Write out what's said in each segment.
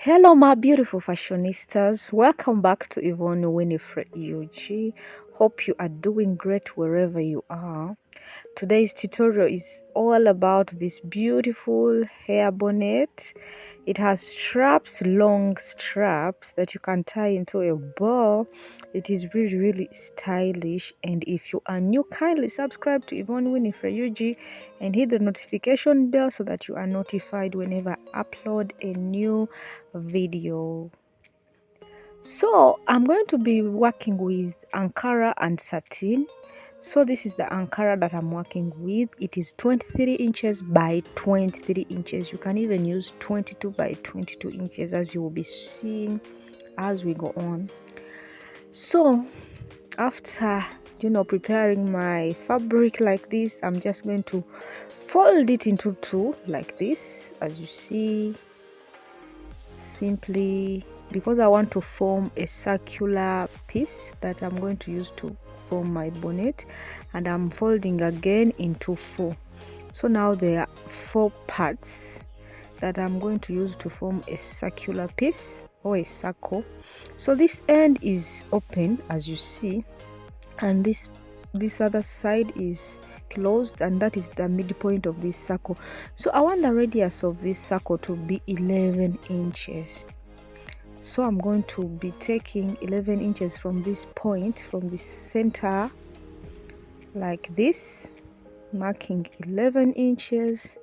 Hello, my beautiful fashionistas. Welcome back to Yvonne Winifred UG. Hope you are doing great wherever you are. Today's tutorial is all about this beautiful hair bonnet. It has straps, long straps that you can tie into a bow. It is really stylish. And if you are new, kindly subscribe to Yvonne Winifred UG and hit the notification bell so that you are notified whenever I upload a new video. So I'm going to be working with Ankara and satin. So this is the Ankara that I'm working with. It is 23 inches by 23 inches. You can even use 22 by 22 inches, as you will be seeing as we go on. So after preparing my fabric like this, I'm just going to fold it into two like this, as you see. Simply because I want to form a circular piece that I'm going to use to form my bonnet, and I'm folding again into four. So now there are four parts that I'm going to use to form a circular piece or a circle. So this end is open, as you see, and this other side is closed, and that is the midpoint of this circle. So I want the radius of this circle to be 11 inches. So I'm going to be taking 11 inches from this point, from the center like this, marking 11 inches,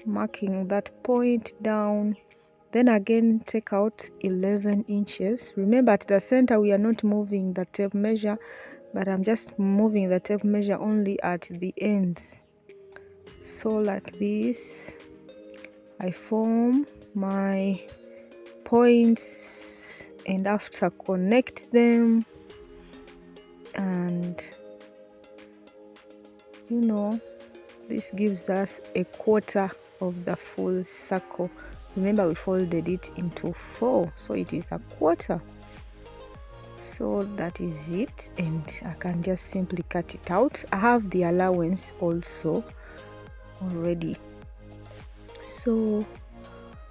marking that point down, then again take out 11 inches. Remember, at the center we are not moving the tape measure, but I'm just moving the tape measure only at the ends. So like this, I form my points, and after connect them, and this gives us a quarter of the full circle. Remember, we folded it into four, so it is a quarter. So that is it, and I can just simply cut it out. I have the allowance also already, so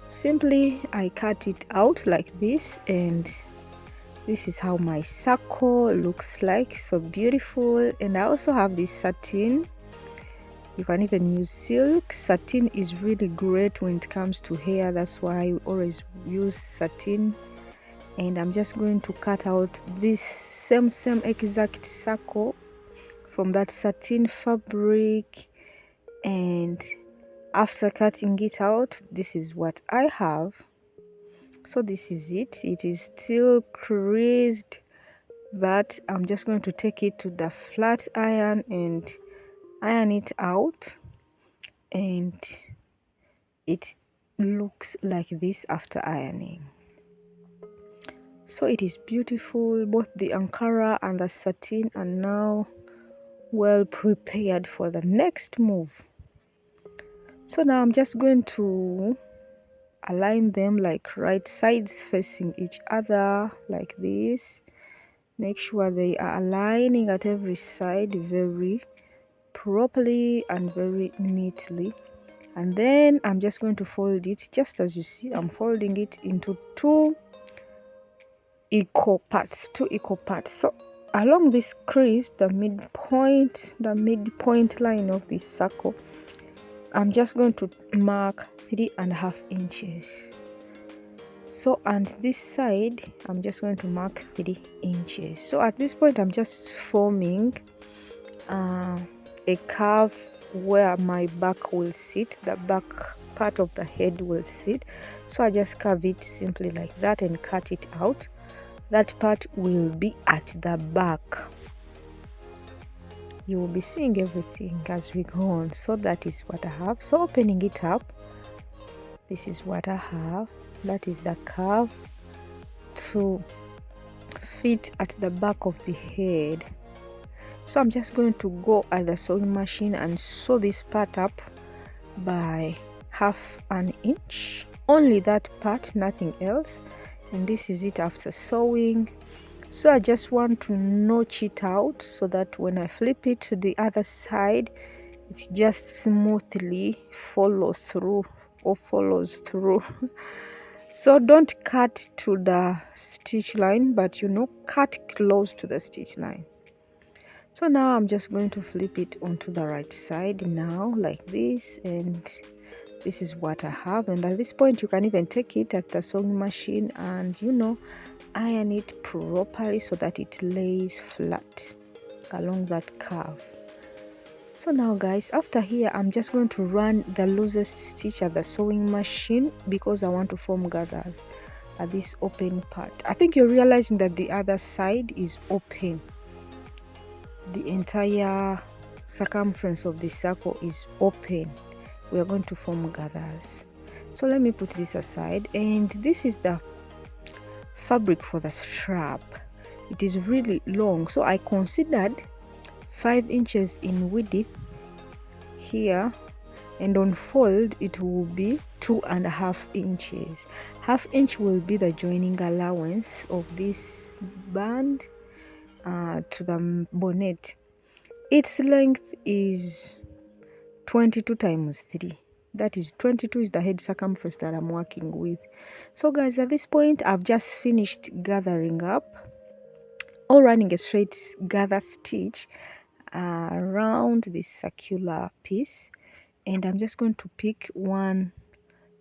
simply I cut it out like this, and this is how my circle looks like. So beautiful. And I also have this satin. You can even use silk. Satin is really great when it comes to hair, that's why I always use satin. And I'm just going to cut out this same exact circle from that satin fabric, and after cutting it out, this is what I have. So this is it. It is still creased, but I'm just going to take it to the flat iron and iron it out, and it looks like this after ironing. So it is beautiful. Both the Ankara and the satin are now well prepared for the next move. So now I'm just going to align them like right sides facing each other like this. Make sure they are aligning at every side very properly and very neatly. And then I'm just going to fold it just as you see. I'm folding it into two equal parts. So along this crease, the midpoint line of this circle, I'm just going to mark 3.5 inches. So and this side, I'm just going to mark 3 inches. So at this point, I'm just forming a curve where my back will sit, the back part of the head will sit. So I just curve it simply like that and cut it out. That part will be at the back. You will be seeing everything as we go on. So that is what I have. So opening it up, this is what I have. That is the curve to fit at the back of the head. So I'm just going to go at the sewing machine and sew this part up by 1/2 inch. Only that part, nothing else. And this is it after sewing. So I just want to notch it out so that when I flip it to the other side, it just smoothly follows through. So don't cut to the stitch line, but cut close to the stitch line. So now I'm just going to flip it onto the right side now, like this, and this is what I have. And at this point you can even take it at the sewing machine and iron it properly so that it lays flat along that curve. So now guys, after here I'm just going to run the loosest stitch at the sewing machine because I want to form gathers at this open part. I think you're realizing that the other side is open. The entire circumference of the circle is open. We are going to form gathers. So let me put this aside, and this is the fabric for the strap. It is really long, so I considered 5 inches in width here, and on fold it will be 2.5 inches. Half inch will be the joining allowance of this band to the bonnet. Its length is 22 times 3. That is 22 is the head circumference that I'm working with. So guys, at this point I've just finished gathering up or running a straight gather stitch around this circular piece, and I'm just going to pick one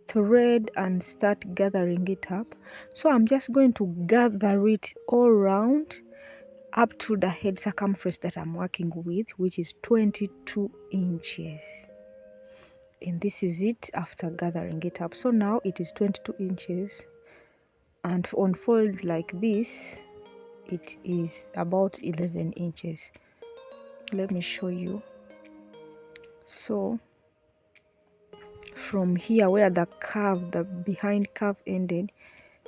thread and start gathering it up. So I'm just going to gather it all around up to the head circumference that I'm working with, which is 22 inches. And this is it after gathering it up. So now it is 22 inches, and on fold like this it is about 11 inches. Let me show you. So from here where the curve, the behind curve ended,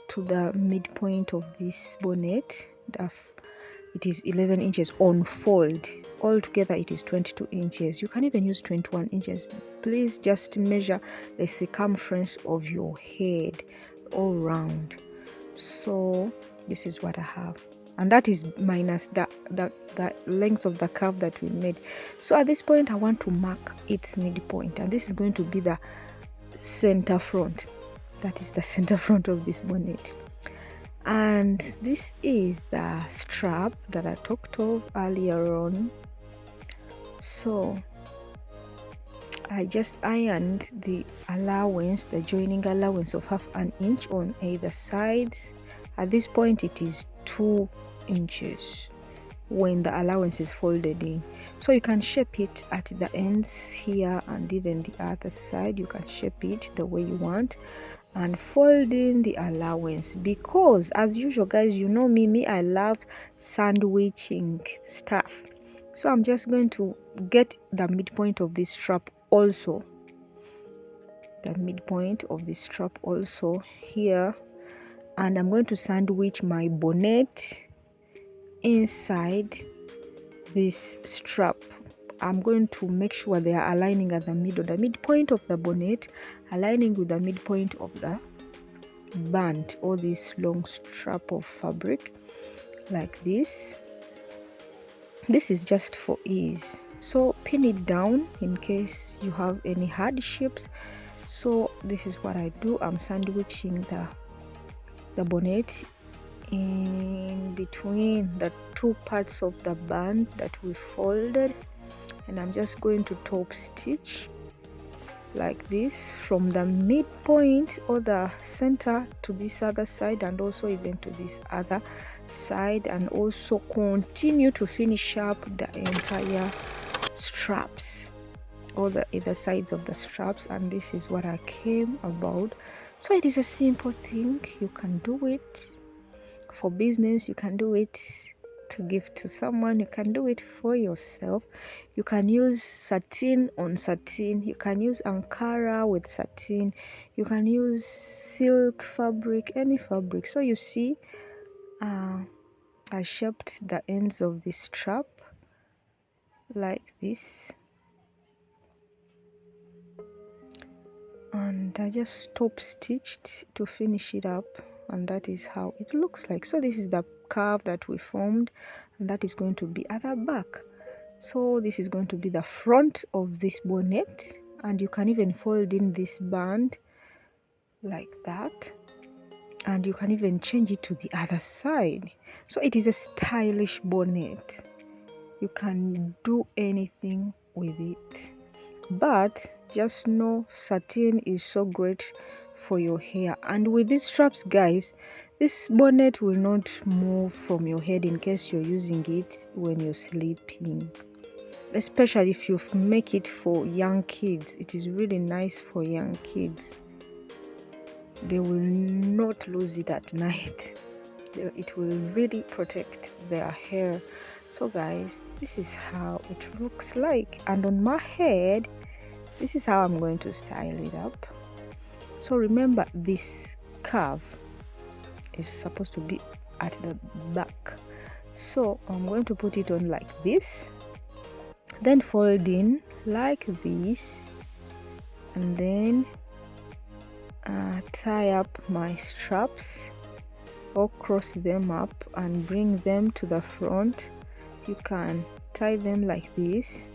to the midpoint of this bonnet, it is 11 inches on fold. Altogether it is 22 inches. You can even use 21 inches. Please just measure the circumference of your head all round. So this is what I have, and that is minus the length of the curve that we made. So at this point I want to mark its midpoint, and this is going to be the center front. That is the center front of this bonnet. And this is the strap that I talked of earlier on. So I just ironed the allowance, the joining allowance of 1/2 inch on either sides. At this point it is 2 inches when the allowance is folded in. So you can shape it at the ends here, and even the other side you can shape it the way you want and fold in the allowance, because as usual guys, you know me, I love sandwiching stuff. So I'm just going to get the midpoint of this strap also, the midpoint of this strap also here, and I'm going to sandwich my bonnet inside this strap. I'm going to make sure they are aligning at the middle, the midpoint of the bonnet aligning with the midpoint of the band or this long strap of fabric, like this. This is just for ease, so pin it down in case you have any hardships. So this is what I do. I'm sandwiching the bonnet in between the two parts of the band that we folded, and I'm just going to top stitch like this from the midpoint or the center to this other side, and also even to this other side, and also continue to finish up the entire straps or the either sides of the straps. And this is what I came about. So it is a simple thing. You can do it for business, you can do it to give to someone, you can do it for yourself. You can use satin on satin, you can use Ankara with satin, you can use silk fabric, any fabric. So you see, I shaped the ends of this strap like this, and I just top stitched to finish it up, and that is how it looks like. So this is the curve that we formed, and that is going to be at the back. So this is going to be the front of this bonnet, and you can even fold in this band like that. and you can even change it to the other side. So it is a stylish bonnet. You can do anything with it, but just know satin is so great for your hair. And with these straps, guys, this bonnet will not move from your head in case you're using it when you're sleeping, especially if you make it for young kids. It is really nice for young kids. They will not lose it at night. It will really protect their hair. So guys, this is how it looks like, and on my head, this is how I'm going to style it up. So remember, this curve is supposed to be at the back, so I'm going to put it on like this, then fold in like this, and then tie up my straps or cross them up and bring them to the front. You can tie them like this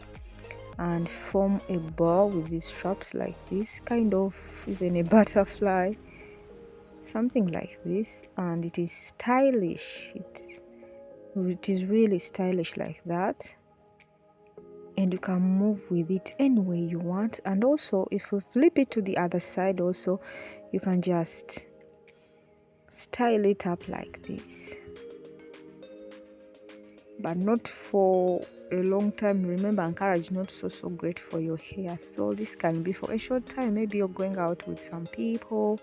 and form a bow with these straps like this, kind of even a butterfly, something like this, and it is stylish. It is really stylish like that, and you can move with it any way you want. And also, if you flip it to the other side also, you can just style it up like this, but not for a long time. Remember, encourage not so great for your hair. So this can be for a short time. Maybe you're going out with some people,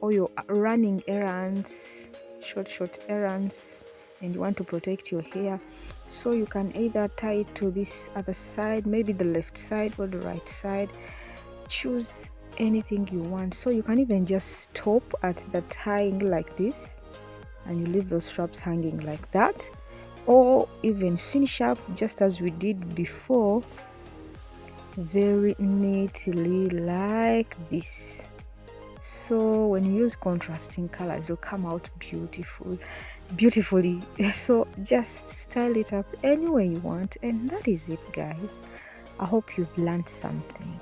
or you're running errands, short errands, and you want to protect your hair. So you can either tie it to this other side, maybe the left side or the right side. Choose anything you want. So you can even just stop at the tying like this, and you leave those straps hanging like that, or even finish up just as we did before, very neatly like this. So when you use contrasting colors, it'll come out beautifully. So just style it up any way you want, and that is it, guys. I hope you've learned something.